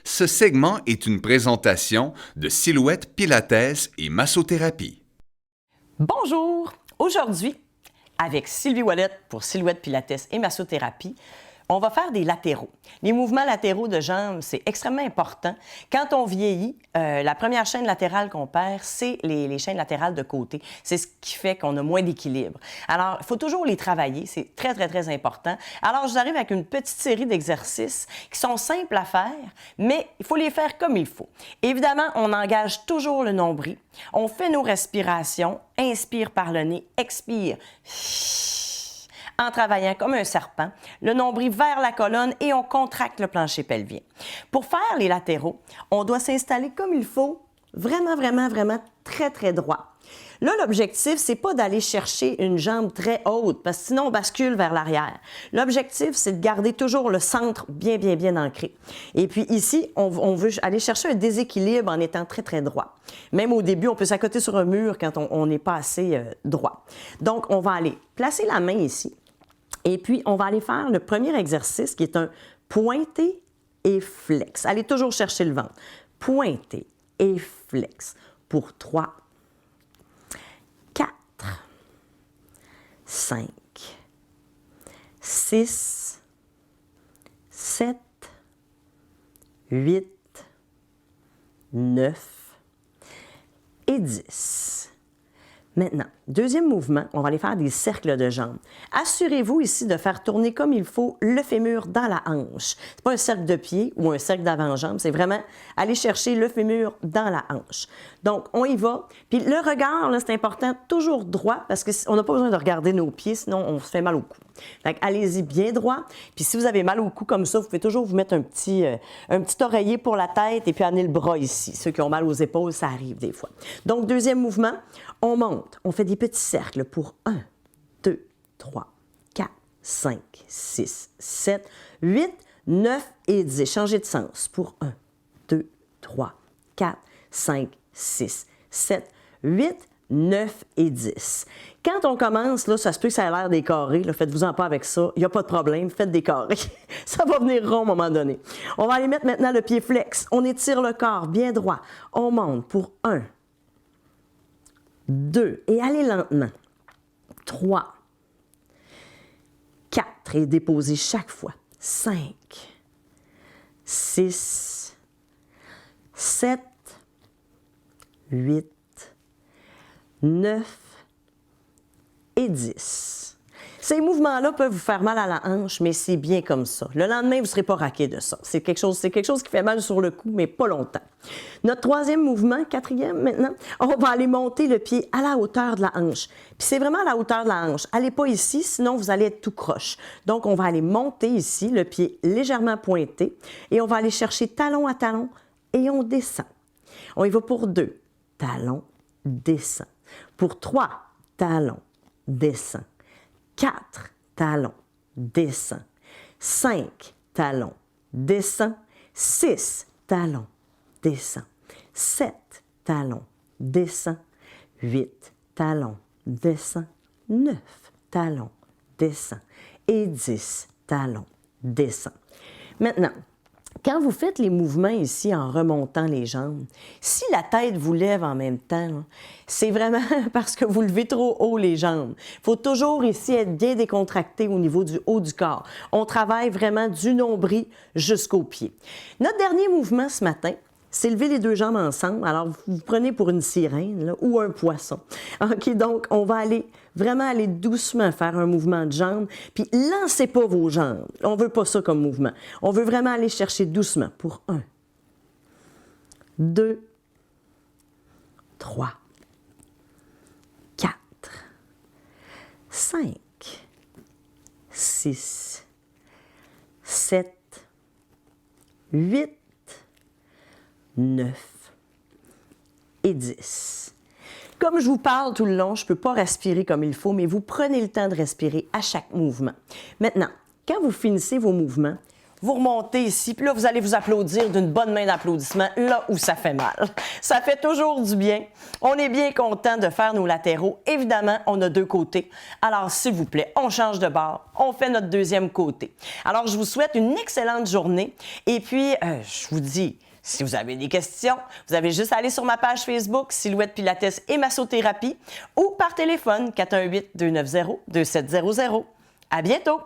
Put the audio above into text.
Ce segment est une présentation de Silhouette Pilates et Massothérapie. Bonjour! Aujourd'hui, avec Sylvie Ouellet pour Silhouette Pilates et Massothérapie, on va faire des latéraux. Les mouvements latéraux de jambes, c'est extrêmement important. Quand on vieillit, la première chaîne latérale qu'on perd, c'est les chaînes latérales de côté. C'est ce qui fait qu'on a moins d'équilibre. Alors, il faut toujours les travailler. C'est très, très, très important. Alors, je vous arrive avec une petite série d'exercices qui sont simples à faire, mais il faut les faire comme il faut. Évidemment, on engage toujours le nombril. On fait nos respirations. Inspire par le nez, expire. En travaillant comme un serpent, le nombril vers la colonne et on contracte le plancher pelvien. Pour faire les latéraux, on doit s'installer comme il faut, vraiment, vraiment, vraiment très, très droit. Là, l'objectif, c'est pas d'aller chercher une jambe très haute, parce que sinon, on bascule vers l'arrière. L'objectif, c'est de garder toujours le centre bien, bien, bien ancré. Et puis ici, on veut aller chercher un déséquilibre en étant très, très droit. Même au début, on peut s'accoter sur un mur quand on n'est pas assez droit. Donc, on va aller placer la main ici. Et puis, on va aller faire le premier exercice qui est un pointé et flex. Allez toujours chercher le ventre. Pointé et flex pour 3, 4, 5, 6, 7, 8, 9 et 10. Maintenant, deuxième mouvement, on va aller faire des cercles de jambes. Assurez-vous ici de faire tourner comme il faut le fémur dans la hanche. Ce n'est pas un cercle de pied ou un cercle d'avant-jambe, c'est vraiment aller chercher le fémur dans la hanche. Donc, on y va. Puis le regard, là, c'est important, toujours droit, parce qu'on n'a pas besoin de regarder nos pieds, sinon on se fait mal au cou. Donc, allez-y bien droit. Puis si vous avez mal au cou comme ça, vous pouvez toujours vous mettre un petit oreiller pour la tête et puis amener le bras ici. Ceux qui ont mal aux épaules, ça arrive des fois. Donc, deuxième mouvement, on monte. On fait des petits cercles pour 1, 2, 3, 4, 5, 6, 7, 8, 9 et 10. Changez de sens pour 1, 2, 3, 4, 5, 6, 7, 8, 9 et 10. Quand on commence, là, ça se peut que ça ait l'air des carrés. Faites-vous-en pas avec ça. Il n'y a pas de problème. Faites des carrés. Ça va venir rond à un moment donné. On va aller mettre maintenant le pied flex. On étire le corps bien droit. On monte pour 1, 2, et allez lentement. 3, 4, et déposez chaque fois. 5, 6, 7, 8, 9 et 10. Ces mouvements-là peuvent vous faire mal à la hanche, mais c'est bien comme ça. Le lendemain, vous ne serez pas raqué de ça. C'est quelque chose qui fait mal sur le cou, mais pas longtemps. Notre troisième mouvement, quatrième maintenant, on va aller monter le pied à la hauteur de la hanche. Puis c'est vraiment à la hauteur de la hanche. Allez pas ici, sinon vous allez être tout croche. Donc, on va aller monter ici, le pied légèrement pointé, et on va aller chercher talon à talon, et on descend. On y va pour 2. Talon, descend. Pour 3, talon, descend. 4, talon, descend. 5, talon, descend. 6, talon, descend. 7, talon, descend. 8, talon, descend. 9, talon, descend. Et 10, talon, descend. Maintenant, quand vous faites les mouvements ici en remontant les jambes, si la tête vous lève en même temps, c'est vraiment parce que vous levez trop haut les jambes. Il faut toujours ici être bien décontracté au niveau du haut du corps. On travaille vraiment du nombril jusqu'aux pieds. Notre dernier mouvement ce matin, c'est lever les deux jambes ensemble. Alors, vous prenez pour une sirène là, ou un poisson. OK, donc, on va vraiment aller doucement faire un mouvement de jambes. Puis, lancez pas vos jambes. On veut pas ça comme mouvement. On veut vraiment aller chercher doucement pour 1, 2, 3, 4, 5, 6, 7, 8, 9 et 10. Comme je vous parle tout le long, je ne peux pas respirer comme il faut, mais vous prenez le temps de respirer à chaque mouvement. Maintenant, quand vous finissez vos mouvements, vous remontez ici, puis là, vous allez vous applaudir d'une bonne main d'applaudissement là où ça fait mal. Ça fait toujours du bien. On est bien content de faire nos latéraux. Évidemment, on a 2 côtés. Alors, s'il vous plaît, on change de bord. On fait notre 2e côté. Alors, je vous souhaite une excellente journée. Et puis, je vous dis, si vous avez des questions, vous avez juste à aller sur ma page Facebook Silhouette Pilates et Massothérapie ou par téléphone 418-290-2700. À bientôt!